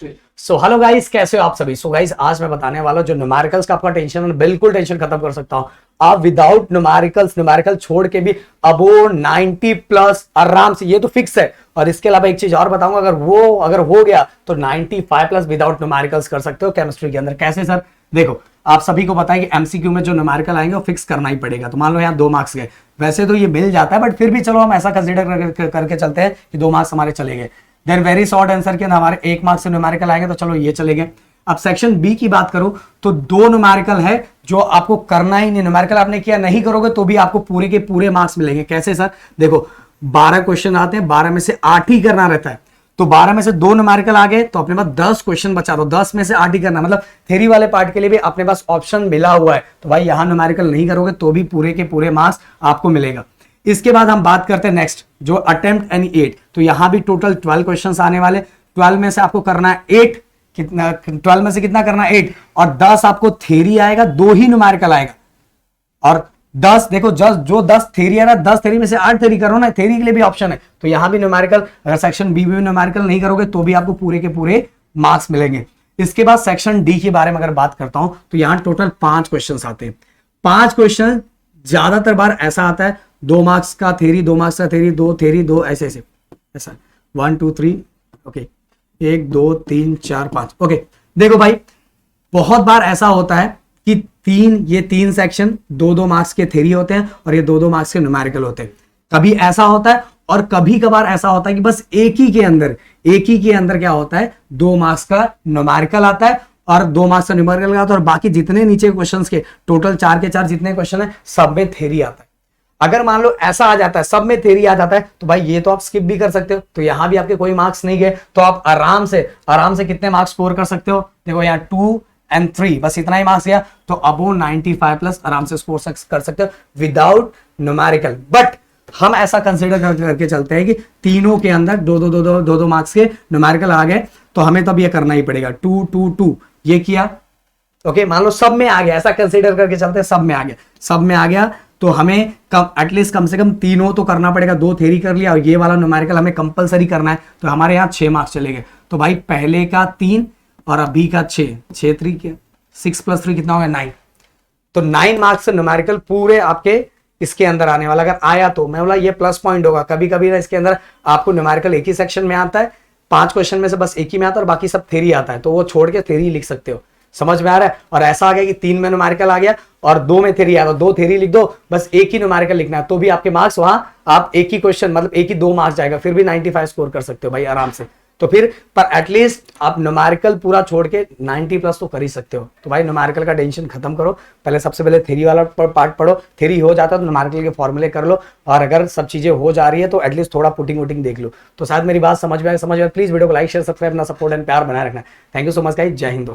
So hello guys, कैसे हो आप सभी। सो गाइस, आज मैं बताने वाला जो न्यूमेरिकल्स का आपका टेंशन है, बिल्कुल टेंशन खत्म कर सकता हूं। आप विदाउट न्यूमेरिकल छोड़ के भी अबो 90 प्लस आराम से, ये तो फिक्स है। और इसके अलावा एक चीज और बताऊंगा, अगर हो गया तो 95 प्लस विदाउट न्यूमेरिकल्स कर सकते हो केमिस्ट्री के अंदर। कैसे सर? देखो, आप सभी को पता है कि एमसीक्यू में जो न्यूमेरिकल आएंगे वो फिक्स करना ही पड़ेगा। तो मान लो यहाँ 2 मार्क्स गए, वैसे तो ये मिल जाता है, बट फिर भी चलो हम ऐसा कंसिडर करके चलते हैं कि 2 मार्क्स हमारे चले गए। देन वेरी शॉर्ट आंसर के हमारे 1 मार्क्स से न्यूमेरिकल आएंगे, तो चलो ये चले गए। अब सेक्शन बी की बात करूं तो 2 न्यूमेरिकल है जो आपको करना ही नहीं। न्यूमेरिकल आपने किया नहीं करोगे तो भी आपको पूरे के पूरे मार्क्स मिलेंगे। कैसे सर? देखो, 12 क्वेश्चन आते हैं, 12 में से 8 ही करना रहता है। तो 12 में से 2 न्यूमेरिकल आ गए तो अपने पास 10 क्वेश्चन बचा। दो 10 में से 8 ही करना, मतलब थ्योरी वाले पार्ट के लिए भी अपने पास ऑप्शन मिला हुआ है। तो भाई यहां न्यूमेरिकल नहीं करोगे तो भी पूरे के पूरे मार्क्स आपको मिलेगा। इसके बाद हम बात करते हैं नेक्स्ट, जो अटेम्प्ट एनी 8। तो यहां भी टोटल 12 क्वेश्चंस आने वाले। 12 में से आपको करना है 8, कितना 12 में से कितना करना है 8, और 10 आपको थ्योरी आएगा, 2 ही न्यूमेरिकल आएगा। और 10 देखो, जो 10 थ्योरी आ रहा है, 10 थ्योरी में से 8 थ्योरी करो ना, थ्योरी के लिए भी ऑप्शन है। तो यहां भी न्यूमेरिकल, अगर सेक्शन बी में न्यूमेरिकल नहीं करोगे तो भी आपको पूरे के पूरे मार्क्स मिलेंगे। इसके बाद सेक्शन डी के बारे में अगर बात करता हूं तो यहां टोटल 5 क्वेश्चन आते हैं। 5 क्वेश्चन ज्यादातर बार ऐसा आता है, 2 मार्क्स का थ्योरी, 2 मार्क्स का थ्योरी, 2 थ्योरी, 2 ऐसे ऐसा 1 2 3 ओके, 1 2 3 4 5 ओके। देखो भाई, बहुत बार ऐसा होता है कि ये 3 सेक्शन 2-2 मार्क्स के थ्योरी होते हैं और ये 2-2 मार्क्स के न्यूमेरिकल होते हैं। कभी ऐसा होता है और कभी कभार ऐसा होता है कि बस एक ही के अंदर क्या होता है, 2 मार्क्स का न्यूमेरिकल आता है और 2 मार्क्स का न्यूमेरिकल आता है, और बाकी जितने नीचे क्वेश्चंस के टोटल 4 के 4 जितने क्वेश्चन है सब में थ्योरी आता है। अगर मान लो ऐसा आ जाता है, सब में थ्योरी आ जाता है, तो भाई ये तो आप स्किप भी कर सकते हो। तो यहां भी आपके कोई मार्क्स नहीं गए तो आप आराम से कितने मार्क्स स्कोर कर सकते हो। देखो यहाँ 2 और 3, बस इतना ही मार्क्स गया तो अबो 95 प्लस आराम से स्कोर कर सकते हो विदाउट न्यूमेरिकल। बट हम ऐसा कंसिडर करके चलते हैं कि तीनों के अंदर 2-2 मार्क्स के न्यूमेरिकल आ गए तो हमें तब ये करना ही पड़ेगा। 2 2 2 ये किया, ओके। मान लो सब में आ गया, ऐसा कंसिडर करके चलते हैं, सब में आ गया तो हमें एटलीस्ट कम से कम तीनों तो करना पड़ेगा। 2 थ्योरी कर लिया और ये वाला न्यूमेरिकल हमें कंपलसरी करना है, तो हमारे यहाँ 6 मार्क्स चले गए। तो भाई पहले का 3 और अभी का 6 3 के 6 + 3 कितना हो गया 9। तो 9 मार्क्स से न्यूमेरिकल पूरे आपके इसके अंदर आने वाला। अगर आया तो मैं बोला ये प्लस पॉइंट होगा। कभी कभी ना इसके अंदर आपको न्यूमेरिकल एक ही सेक्शन में आता है, 5 क्वेश्चन में से बस एक ही में आता है और बाकी सब थ्योरी आता है, तो वो छोड़ के थ्योरी लिख सकते हो। समझ में आ रहा है? और ऐसा आ गया कि 3 में न्यूमेरिकल आ गया और 2 में थ्योरी आ गया, 2 थ्योरी लिख दो, बस एक ही न्यूमेरिकल लिखना है, तो भी आपके मार्क्स वहां आप एक ही क्वेश्चन मतलब एक ही 2 मार्क्स जाएगा, फिर भी 95 स्कोर कर सकते हो भाई आराम से। तो फिर पर एटलीस्ट आप न्यूमेरिकल पूरा छोड़ के 90 प्लस तो कर ही सकते हो। तो भाई न्यूमेरिकल का टेंशन खत्म करो, पहले सबसे पहले थ्योरी वाला पार्ट पढ़ो। थ्योरी हो जाता है तो न्यूमेरिकल के फॉर्मूले कर लो, और अगर सब चीजें हो जा रही है तो एटलीस्ट थोड़ा पुटिंग वुटिंग देख लो। तो शायद मेरी बात समझ में आए। प्लीज वीडियो को लाइक शेयर सब्सक्राइब, अपना सपोर्ट एंड प्यार बनाए रखना। Thank you so much guys, जय हिंद।